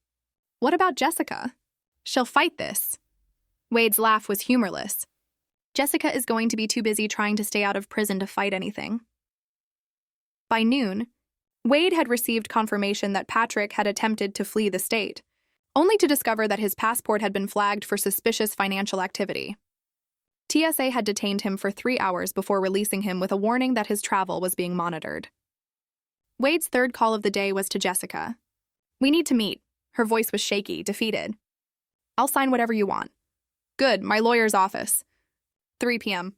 "What about Jessica? She'll fight this." Wade's laugh was humorless. "Jessica is going to be too busy trying to stay out of prison to fight anything." By noon, Wade had received confirmation that Patrick had attempted to flee the state, only to discover that his passport had been flagged for suspicious financial activity. TSA had detained him for 3 hours before releasing him with a warning that his travel was being monitored. Wade's third call of the day was to Jessica. "We need to meet." Her voice was shaky, defeated. "I'll sign whatever you want." "Good, my lawyer's office." 3 p.m.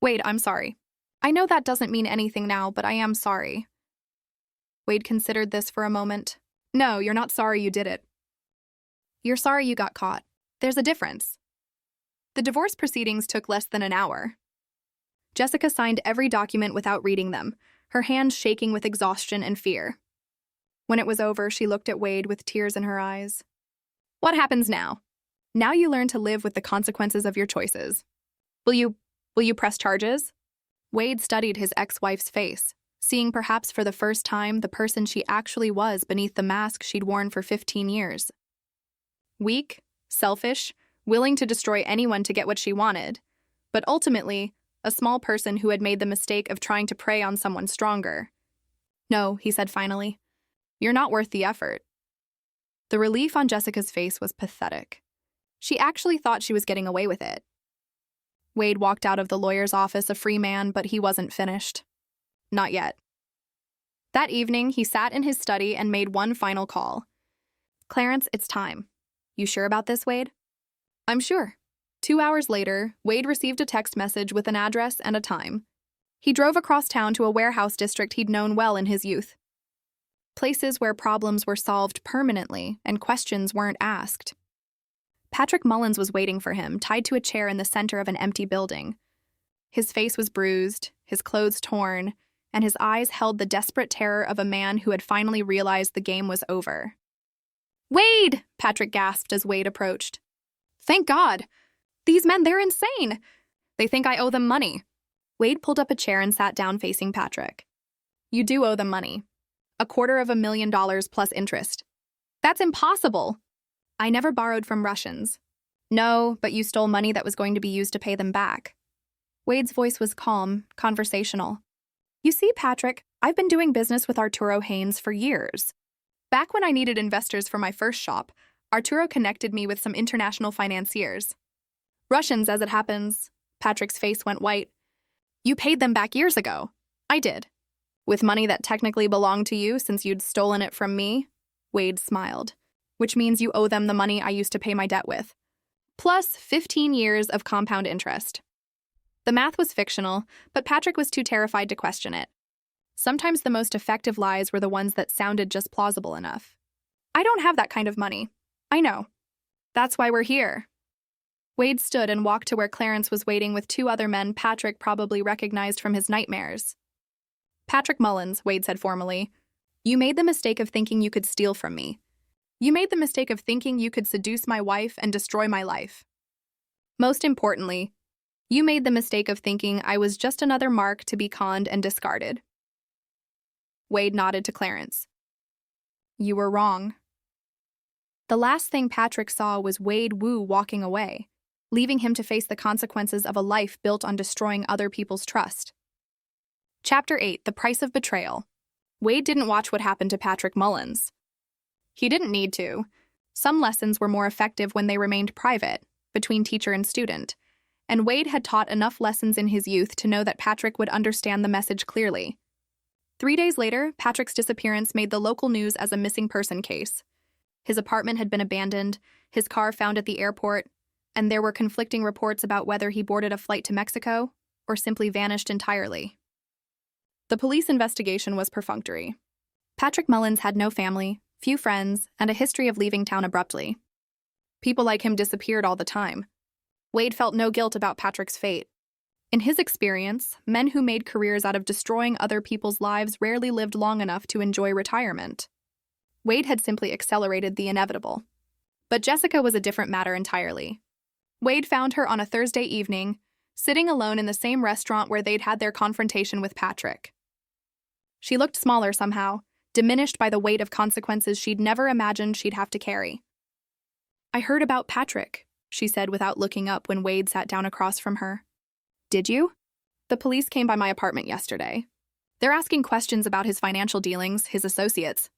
"Wade, I'm sorry. I know that doesn't mean anything now, but I am sorry." Wade considered this for a moment. "No, you're not sorry you did it. You're sorry you got caught. There's a difference." The divorce proceedings took less than an hour. Jessica signed every document without reading them, her hands shaking with exhaustion and fear. When it was over, she looked at Wade with tears in her eyes. "What happens now? Now you learn to live with the consequences of your choices. Will you press charges?" Wade studied his ex-wife's face, seeing perhaps for the first time the person she actually was beneath the mask she'd worn for 15 years. Weak, selfish, willing to destroy anyone to get what she wanted, but ultimately, a small person who had made the mistake of trying to prey on someone stronger. "No," he said finally. "You're not worth the effort." The relief on Jessica's face was pathetic. She actually thought she was getting away with it. Wade walked out of the lawyer's office a free man, but he wasn't finished. Not yet. That evening, he sat in his study and made one final call. "Clarence, it's time. You sure about this, Wade?" "I'm sure." 2 hours later, Wade received a text message with an address and a time. He drove across town to a warehouse district he'd known well in his youth. Places where problems were solved permanently and questions weren't asked. Patrick Mullins was waiting for him, tied to a chair in the center of an empty building. His face was bruised, his clothes torn, and his eyes held the desperate terror of a man who had finally realized the game was over. "Wade!" Patrick gasped as Wade approached. "Thank God! These men, they're insane! They think I owe them money." Wade pulled up a chair and sat down facing Patrick. "You do owe them money. $250,000 plus interest." "That's impossible!" "I never borrowed from Russians. No, but you stole money that was going to be used to pay them back. Wade's voice was calm, conversational. You see, Patrick, I've been doing business with Arturo Haynes for years. Back when I needed investors for my first shop, Arturo connected me with some international financiers. Russians, as it happens. Patrick's face went white. You paid them back years ago. I did. With money that technically belonged to you since you'd stolen it from me? Wade smiled. Which means you owe them the money I used to pay my debt with. Plus 15 years of compound interest. The math was fictional, but Patrick was too terrified to question it. Sometimes the most effective lies were the ones that sounded just plausible enough. I don't have that kind of money. I know. That's why we're here. Wade stood and walked to where Clarence was waiting with two other men Patrick probably recognized from his nightmares. Patrick Mullins, Wade said formally, you made the mistake of thinking you could steal from me. You made the mistake of thinking you could seduce my wife and destroy my life. Most importantly, you made the mistake of thinking I was just another mark to be conned and discarded. Wade nodded to Clarence. You were wrong. The last thing Patrick saw was Wade Wu walking away, leaving him to face the consequences of a life built on destroying other people's trust. Chapter 8, The Price of Betrayal. Wade didn't watch what happened to Patrick Mullins. He didn't need to. Some lessons were more effective when they remained private, between teacher and student, and Wade had taught enough lessons in his youth to know that Patrick would understand the message clearly. 3 days later, Patrick's disappearance made the local news as a missing person case. His apartment had been abandoned, his car found at the airport, and there were conflicting reports about whether he boarded a flight to Mexico or simply vanished entirely. The police investigation was perfunctory. Patrick Mullins had no family, few friends, and a history of leaving town abruptly. People like him disappeared all the time. Wade felt no guilt about Patrick's fate. In his experience, men who made careers out of destroying other people's lives rarely lived long enough to enjoy retirement. Wade had simply accelerated the inevitable. But Jessica was a different matter entirely. Wade found her on a Thursday evening, sitting alone in the same restaurant where they'd had their confrontation with Patrick. She looked smaller somehow, diminished by the weight of consequences she'd never imagined she'd have to carry. I heard about Patrick, she said without looking up when Wade sat down across from her. Did you? The police came by my apartment yesterday. They're asking questions about his financial dealings, his associates.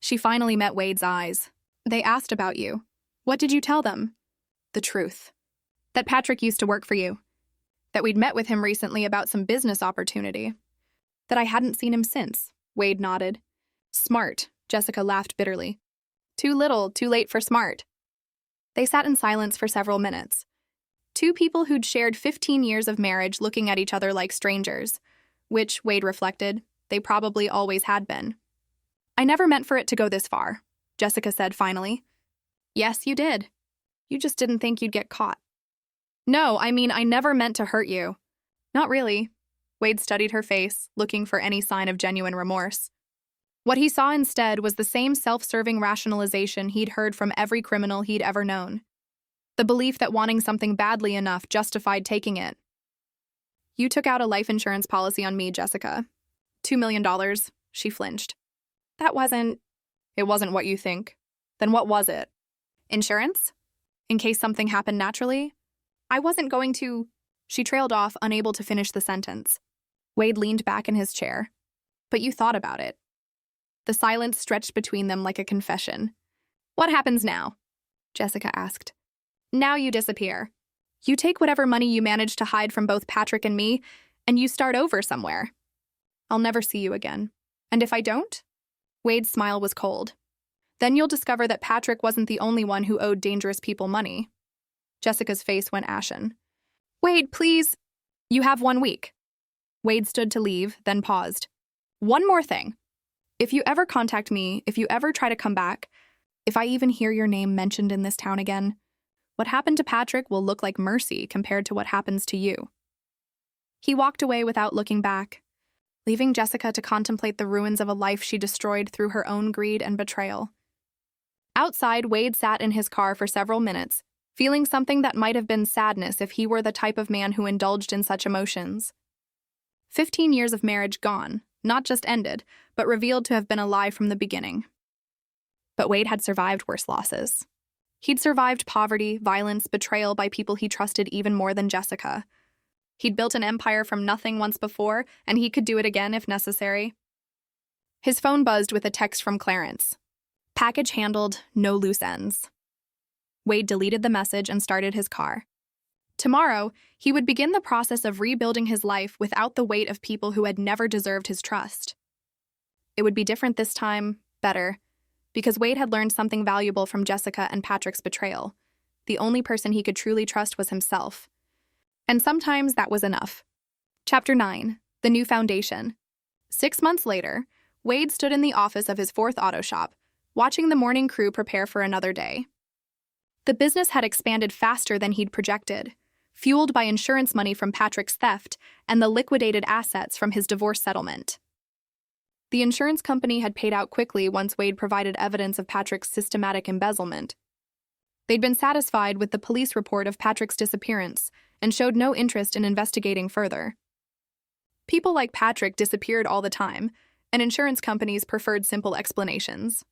She finally met Wade's eyes. They asked about you. What did you tell them? The truth. That Patrick used to work for you. That we'd met with him recently about some business opportunity. That I hadn't seen him since. Wade nodded. Smart, Jessica laughed bitterly. Too little, too late for smart. They sat in silence for several minutes. Two people who'd shared 15 years of marriage looking at each other like strangers, which, Wade reflected, they probably always had been. I never meant for it to go this far, Jessica said finally. Yes, you did. You just didn't think you'd get caught. No, I mean, I never meant to hurt you. Not really. Wade studied her face, looking for any sign of genuine remorse. What he saw instead was the same self-serving rationalization he'd heard from every criminal he'd ever known. The belief that wanting something badly enough justified taking it. You took out a life insurance policy on me, Jessica. $2 million, she flinched. That wasn't... It wasn't what you think. Then what was it? Insurance? In case something happened naturally? I wasn't going to... She trailed off, unable to finish the sentence. Wade leaned back in his chair. But you thought about it. The silence stretched between them like a confession. What happens now? Jessica asked. Now you disappear. You take whatever money you manage to hide from both Patrick and me, and you start over somewhere. I'll never see you again. And if I don't? Wade's smile was cold. Then you'll discover that Patrick wasn't the only one who owed dangerous people money. Jessica's face went ashen. Wade, please. You have 1 week. Wade stood to leave, then paused. One more thing. If you ever contact me, if you ever try to come back, if I even hear your name mentioned in this town again, what happened to Patrick will look like mercy compared to what happens to you. He walked away without looking back, leaving Jessica to contemplate the ruins of a life she destroyed through her own greed and betrayal. Outside, Wade sat in his car for several minutes, feeling something that might have been sadness if he were the type of man who indulged in such emotions. 15 years of marriage gone, not just ended, but revealed to have been a lie from the beginning. But Wade had survived worse losses. He'd survived poverty, violence, betrayal by people he trusted even more than Jessica. He'd built an empire from nothing once before, and he could do it again if necessary. His phone buzzed with a text from Clarence. Package handled, no loose ends. Wade deleted the message and started his car. Tomorrow, he would begin the process of rebuilding his life without the weight of people who had never deserved his trust. It would be different this time, better, because Wade had learned something valuable from Jessica and Patrick's betrayal. The only person he could truly trust was himself. And sometimes that was enough. Chapter 9. The New Foundation. 6 months later, Wade stood in the office of his fourth auto shop, watching the morning crew prepare for another day. The business had expanded faster than he'd projected, fueled by insurance money from Patrick's theft and the liquidated assets from his divorce settlement. The insurance company had paid out quickly once Wade provided evidence of Patrick's systematic embezzlement. They'd been satisfied with the police report of Patrick's disappearance and showed no interest in investigating further. People like Patrick disappeared all the time, and insurance companies preferred simple explanations.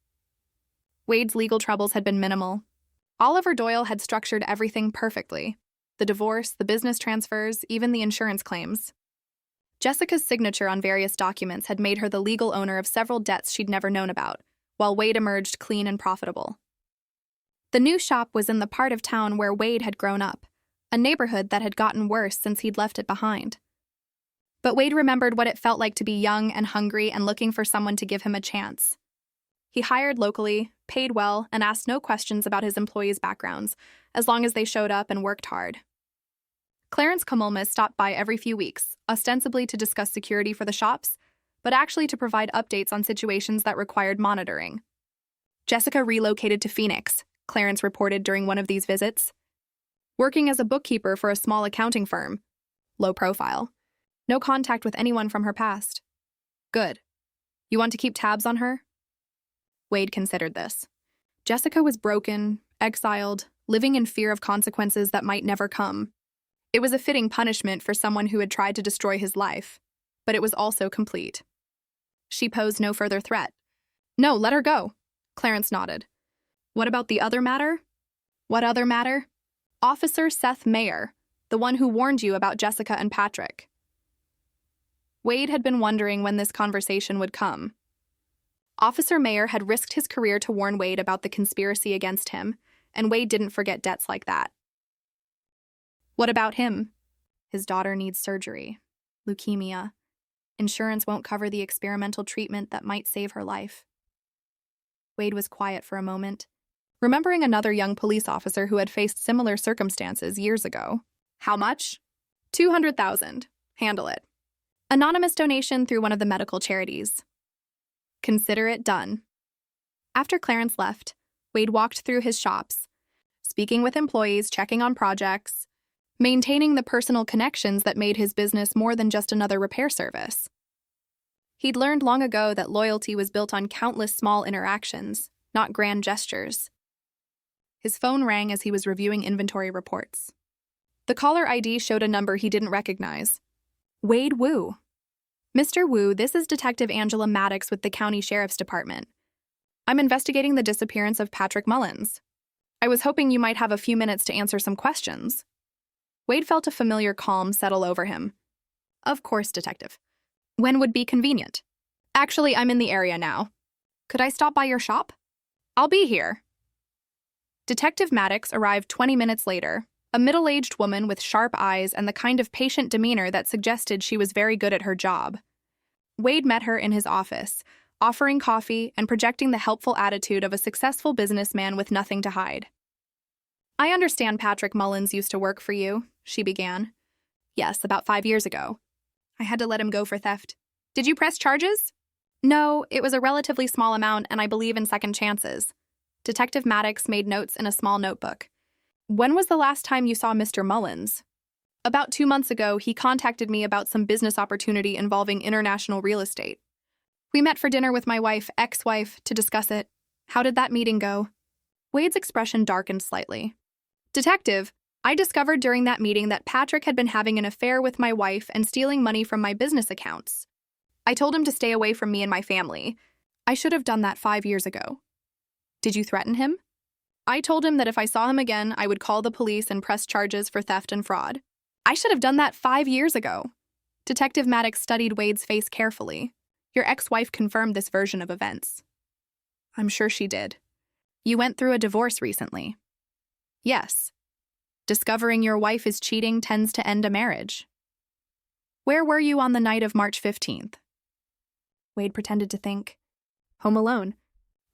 Wade's legal troubles had been minimal. Oliver Doyle had structured everything perfectly: the divorce, the business transfers, even the insurance claims. Jessica's signature on various documents had made her the legal owner of several debts she'd never known about, while Wade emerged clean and profitable. The new shop was in the part of town where Wade had grown up, a neighborhood that had gotten worse since he'd left it behind. But Wade remembered what it felt like to be young and hungry and looking for someone to give him a chance. He hired locally, paid well, and asked no questions about his employees' backgrounds, as long as they showed up and worked hard. Clarence Comolmas stopped by every few weeks, ostensibly to discuss security for the shops, but actually to provide updates on situations that required monitoring. Jessica relocated to Phoenix, Clarence reported during one of these visits. Working as a bookkeeper for a small accounting firm. Low profile. No contact with anyone from her past. Good. You want to keep tabs on her? Wade considered this. Jessica was broken, exiled, living in fear of consequences that might never come. It was a fitting punishment for someone who had tried to destroy his life, but it was also complete. She posed no further threat. No, let her go. Clarence nodded. What about the other matter? What other matter? Officer Seth Mayer, the one who warned you about Jessica and Patrick. Wade had been wondering when this conversation would come. Officer Mayer had risked his career to warn Wade about the conspiracy against him, and Wade didn't forget debts like that. What about him? His daughter needs surgery. Leukemia. Insurance won't cover the experimental treatment that might save her life. Wade was quiet for a moment, remembering another young police officer who had faced similar circumstances years ago. How much? $200,000. Handle it. Anonymous donation through one of the medical charities. Consider it done. After Clarence left, Wade walked through his shops, speaking with employees, checking on projects, maintaining the personal connections that made his business more than just another repair service. He'd learned long ago that loyalty was built on countless small interactions, not grand gestures. His phone rang as he was reviewing inventory reports. The caller ID showed a number he didn't recognize. Wade Wu. Mr. Wu, this is Detective Angela Maddox with the County Sheriff's Department. I'm investigating the disappearance of Patrick Mullins. I was hoping you might have a few minutes to answer some questions. Wade felt a familiar calm settle over him. Of course, Detective. When would be convenient? Actually, I'm in the area now. Could I stop by your shop? I'll be here. Detective Maddox arrived 20 minutes later, a middle-aged woman with sharp eyes and the kind of patient demeanor that suggested she was very good at her job. Wade met her in his office, offering coffee and projecting the helpful attitude of a successful businessman with nothing to hide. I understand Patrick Mullins used to work for you, she began. Yes, about 5 years ago. I had to let him go for theft. Did you press charges? No, it was a relatively small amount, and I believe in second chances. Detective Maddox made notes in a small notebook. When was the last time you saw Mr. Mullins? About 2 months ago, he contacted me about some business opportunity involving international real estate. We met for dinner with my ex-wife, to discuss it. How did that meeting go? Wade's expression darkened slightly. Detective, I discovered during that meeting that Patrick had been having an affair with my wife and stealing money from my business accounts. I told him to stay away from me and my family. I should have done that 5 years ago. Did you threaten him? I told him that if I saw him again, I would call the police and press charges for theft and fraud. I should have done that 5 years ago. Detective Maddox studied Wade's face carefully. Your ex-wife confirmed this version of events. I'm sure she did. You went through a divorce recently. Yes. Discovering your wife is cheating tends to end a marriage. Where were you on the night of March 15th? Wade pretended to think. Home alone.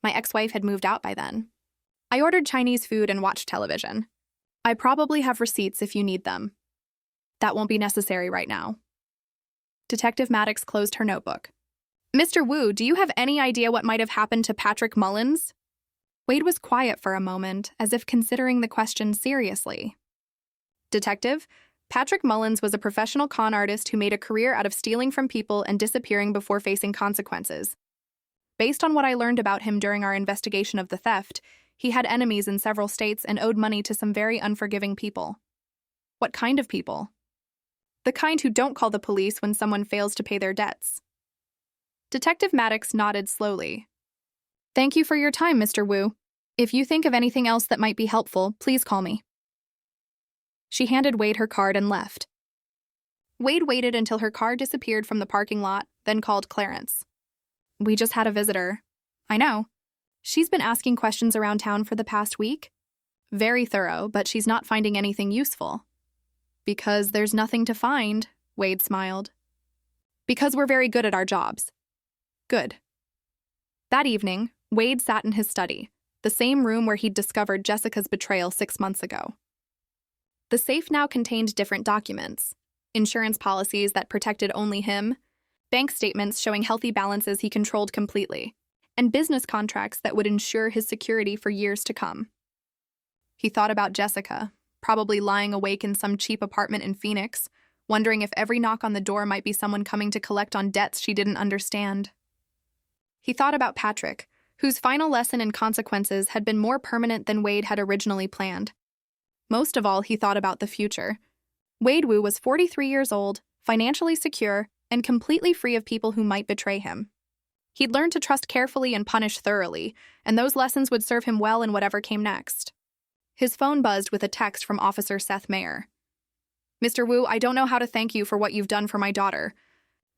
My ex-wife had moved out by then. I ordered Chinese food and watched television. I probably have receipts if you need them. That won't be necessary right now. Detective Maddox closed her notebook. Mr. Wu, do you have any idea what might have happened to Patrick Mullins? Wade was quiet for a moment, as if considering the question seriously. Detective, Patrick Mullins was a professional con artist who made a career out of stealing from people and disappearing before facing consequences. Based on what I learned about him during our investigation of the theft, he had enemies in several states and owed money to some very unforgiving people. What kind of people? The kind who don't call the police when someone fails to pay their debts. Detective Maddox nodded slowly. Thank you for your time, Mr. Wu. If you think of anything else that might be helpful, please call me. She handed Wade her card and left. Wade waited until her car disappeared from the parking lot, then called Clarence. We just had a visitor. I know. She's been asking questions around town for the past week. Very thorough, but she's not finding anything useful. Because there's nothing to find, Wade smiled. Because we're very good at our jobs. Good. That evening, Wade sat in his study, the same room where he'd discovered Jessica's betrayal 6 months ago. The safe now contained different documents, insurance policies that protected only him, bank statements showing healthy balances he controlled completely, and business contracts that would ensure his security for years to come. He thought about Jessica, probably lying awake in some cheap apartment in Phoenix, wondering if every knock on the door might be someone coming to collect on debts she didn't understand. He thought about Patrick, whose final lesson in consequences had been more permanent than Wade had originally planned. Most of all, he thought about the future. Wade Wu was 43 years old, financially secure, and completely free of people who might betray him. He'd learned to trust carefully and punish thoroughly, and those lessons would serve him well in whatever came next. His phone buzzed with a text from Officer Seth Mayer. Mr. Wu, I don't know how to thank you for what you've done for my daughter.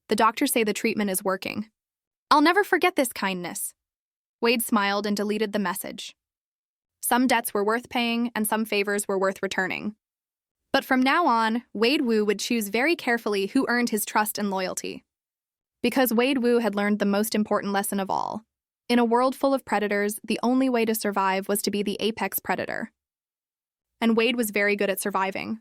The doctors say the treatment is working. I'll never forget this kindness. Wade smiled and deleted the message. Some debts were worth paying and some favors were worth returning. But from now on, Wade Wu would choose very carefully who earned his trust and loyalty. Because Wade Wu had learned the most important lesson of all. In a world full of predators, the only way to survive was to be the apex predator. And Wade was very good at surviving.